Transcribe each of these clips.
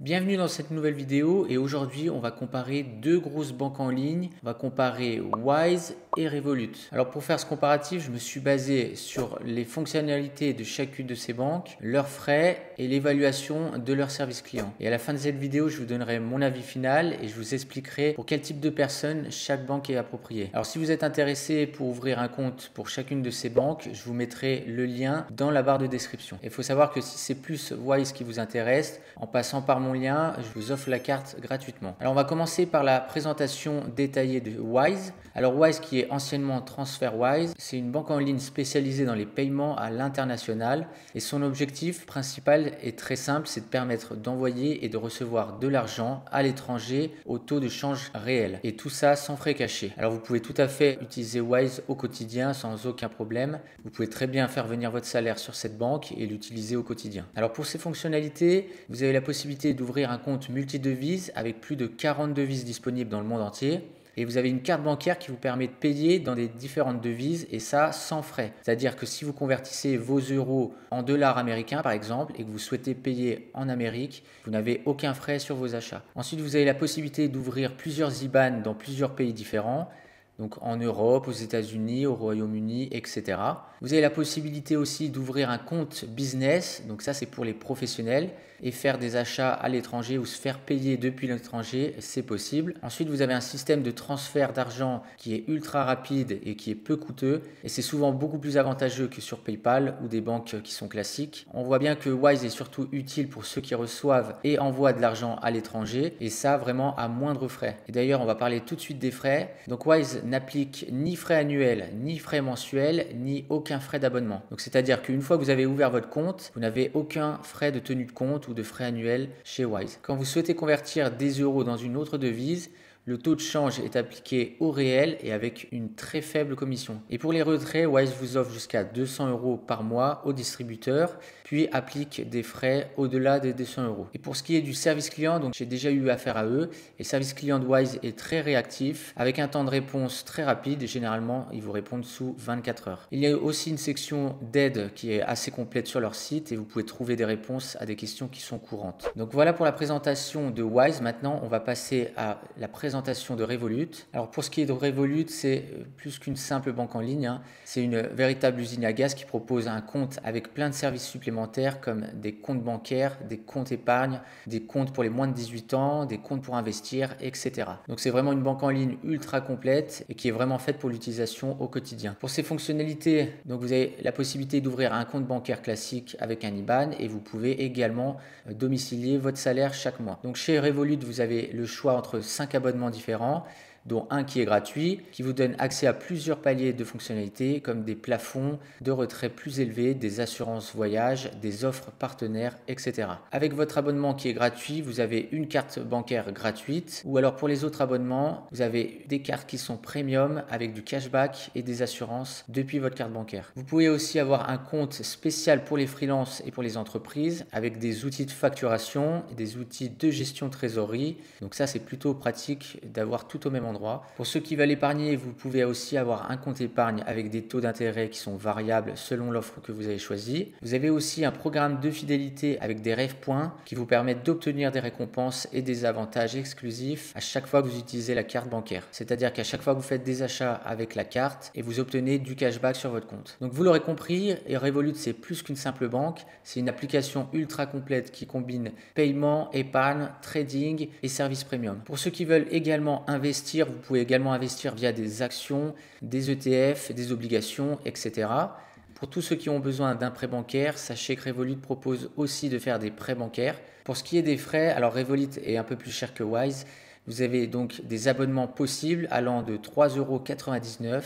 Bienvenue dans cette nouvelle vidéo et aujourd'hui on va comparer deux grosses banques en ligne. On va comparer Wise et Revolut. Alors pour faire ce comparatif, je me suis basé sur les fonctionnalités de chacune de ces banques, leurs frais et l'évaluation de leur service client. Et à la fin de cette vidéo, je vous donnerai mon avis final et je vous expliquerai pour quel type de personnes chaque banque est appropriée. Alors si vous êtes intéressé pour ouvrir un compte pour chacune de ces banques, je vous mettrai le lien dans la barre de description. Il faut savoir que si c'est plus Wise qui vous intéresse, en passant par mon lien, je vous offre la carte gratuitement. Alors on va commencer par la présentation détaillée de Wise. Alors Wise, qui est anciennement TransferWise, c'est une banque en ligne spécialisée dans les paiements à l'international et son objectif principal est très simple, c'est de permettre d'envoyer et de recevoir de l'argent à l'étranger au taux de change réel et tout ça sans frais cachés. Alors vous pouvez tout à fait utiliser Wise au quotidien sans aucun problème. Vous pouvez très bien faire venir votre salaire sur cette banque et l'utiliser au quotidien. Alors pour ces fonctionnalités, vous avez la possibilité d'ouvrir un compte multidevises avec plus de 40 devises disponibles dans le monde entier. Et vous avez une carte bancaire qui vous permet de payer dans des différentes devises et ça sans frais. C'est-à-dire que si vous convertissez vos euros en dollars américains par exemple et que vous souhaitez payer en Amérique, vous n'avez aucun frais sur vos achats. Ensuite, vous avez la possibilité d'ouvrir plusieurs IBAN dans plusieurs pays différents. Donc en Europe, aux États-Unis, au Royaume-Uni, etc. Vous avez la possibilité aussi d'ouvrir un compte business, donc ça c'est pour les professionnels, et faire des achats à l'étranger ou se faire payer depuis l'étranger, c'est possible. Ensuite, vous avez un système de transfert d'argent qui est ultra rapide et qui est peu coûteux, et c'est souvent beaucoup plus avantageux que sur PayPal ou des banques qui sont classiques. On voit bien que Wise est surtout utile pour ceux qui reçoivent et envoient de l'argent à l'étranger, et ça vraiment à moindre frais. Et d'ailleurs, on va parler tout de suite des frais. Donc Wise n'applique ni frais annuels, ni frais mensuels, ni aucun frais d'abonnement. Donc c'est-à-dire qu'une fois que vous avez ouvert votre compte, vous n'avez aucun frais de tenue de compte ou de frais annuels chez Wise. Quand vous souhaitez convertir des euros dans une autre devise, le taux de change est appliqué au réel et avec une très faible commission. Et pour les retraits, Wise vous offre jusqu'à 200 euros par mois au distributeur, puis applique des frais au-delà des 200 euros. Et pour ce qui est du service client, donc j'ai déjà eu affaire à eux, et le service client de Wise est très réactif, avec un temps de réponse très rapide, et généralement ils vous répondent sous 24 heures. Il y a aussi une section d'aide qui est assez complète sur leur site, et vous pouvez trouver des réponses à des questions qui sont courantes. Donc voilà pour la présentation de Wise. Maintenant, on va passer à la présentation de Revolut. Alors pour ce qui est de Revolut, c'est plus qu'une simple banque en ligne, hein. C'est une véritable usine à gaz qui propose un compte avec plein de services supplémentaires comme des comptes bancaires, des comptes épargne, des comptes pour les moins de 18 ans, des comptes pour investir, etc. Donc c'est vraiment une banque en ligne ultra complète et qui est vraiment faite pour l'utilisation au quotidien. Pour ces fonctionnalités, donc vous avez la possibilité d'ouvrir un compte bancaire classique avec un IBAN et vous pouvez également domicilier votre salaire chaque mois. Donc chez Revolut, vous avez le choix entre 5 abonnements différents, dont un qui est gratuit, qui vous donne accès à plusieurs paliers de fonctionnalités comme des plafonds de retrait plus élevés, des assurances voyage, des offres partenaires, etc. Avec votre abonnement qui est gratuit, vous avez une carte bancaire gratuite ou alors pour les autres abonnements, vous avez des cartes qui sont premium avec du cashback et des assurances depuis votre carte bancaire. Vous pouvez aussi avoir un compte spécial pour les freelances et pour les entreprises avec des outils de facturation et des outils de gestion de trésorerie. Donc ça, c'est plutôt pratique d'avoir tout au même endroit. Pour ceux qui veulent épargner, vous pouvez aussi avoir un compte épargne avec des taux d'intérêt qui sont variables selon l'offre que vous avez choisie. Vous avez aussi un programme de fidélité avec des rêves points qui vous permettent d'obtenir des récompenses et des avantages exclusifs à chaque fois que vous utilisez la carte bancaire. C'est-à-dire qu'à chaque fois que vous faites des achats avec la carte et vous obtenez du cashback sur votre compte. Donc vous l'aurez compris, Revolut c'est plus qu'une simple banque, c'est une application ultra complète qui combine paiement, épargne, trading et services premium. Pour ceux qui veulent également investir, vous pouvez également investir via des actions, des ETF, des obligations, etc. Pour tous ceux qui ont besoin d'un prêt bancaire, sachez que Revolut propose aussi de faire des prêts bancaires. Pour ce qui est des frais, alors Revolut est un peu plus cher que Wise. Vous avez donc des abonnements possibles allant de 3,99 €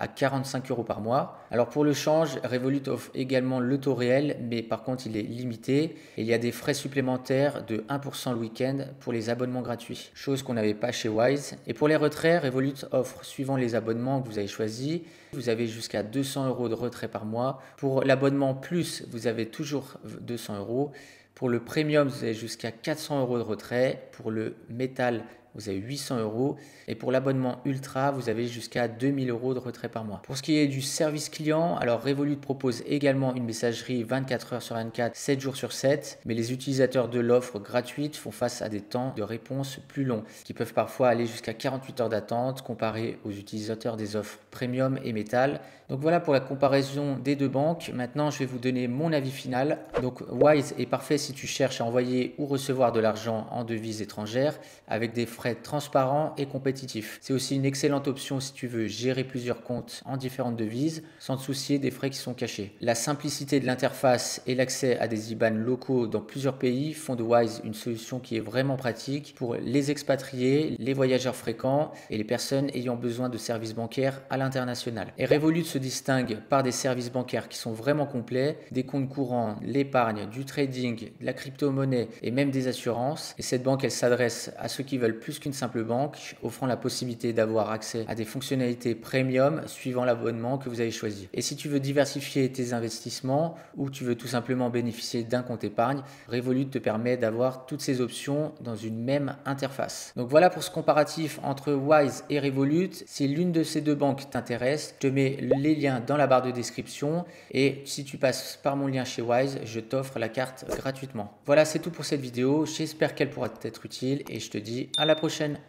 à 45 € par mois. Alors pour le change, Revolut offre également le taux réel, mais par contre il est limité et il y a des frais supplémentaires de 1% le week-end pour les abonnements gratuits, chose qu'on n'avait pas chez Wise. Et pour les retraits, Revolut offre, suivant les abonnements que vous avez choisis, vous avez jusqu'à 200 € de retrait par mois. Pour l'abonnement plus, vous avez toujours 200 €. Pour le premium, vous avez jusqu'à 400 € de retrait. Pour le métal vous avez 800 €. Et pour l'abonnement Ultra, vous avez jusqu'à 2000 € de retrait par mois. Pour ce qui est du service client, alors Revolut propose également une messagerie 24 heures sur 24, 7 jours sur 7. Mais les utilisateurs de l'offre gratuite font face à des temps de réponse plus longs, qui peuvent parfois aller jusqu'à 48 heures d'attente comparé aux utilisateurs des offres Premium et Metal. Donc voilà pour la comparaison des deux banques. Maintenant, je vais vous donner mon avis final. Donc Wise est parfait si tu cherches à envoyer ou recevoir de l'argent en devises étrangères avec des frais transparents et compétitifs. C'est aussi une excellente option si tu veux gérer plusieurs comptes en différentes devises sans te soucier des frais qui sont cachés. La simplicité de l'interface et l'accès à des IBAN locaux dans plusieurs pays font de Wise une solution qui est vraiment pratique pour les expatriés, les voyageurs fréquents et les personnes ayant besoin de services bancaires à l'international. Et Revolut se distingue par des services bancaires qui sont vraiment complets, des comptes courants, l'épargne, du trading, de la crypto-monnaie et même des assurances. Et cette banque, elle s'adresse à ceux qui veulent plus qu'une simple banque, offrant la possibilité d'avoir accès à des fonctionnalités premium suivant l'abonnement que vous avez choisi. Et si tu veux diversifier tes investissements ou tu veux tout simplement bénéficier d'un compte épargne, Revolut te permet d'avoir toutes ces options dans une même interface. Donc voilà pour ce comparatif entre Wise et Revolut. Si l'une de ces deux banques t'intéresse, je te mets les liens dans la barre de description et si tu passes par mon lien chez Wise, je t'offre la carte gratuitement. Voilà, c'est tout pour cette vidéo. J'espère qu'elle pourra t'être utile et je te dis à la prochaine.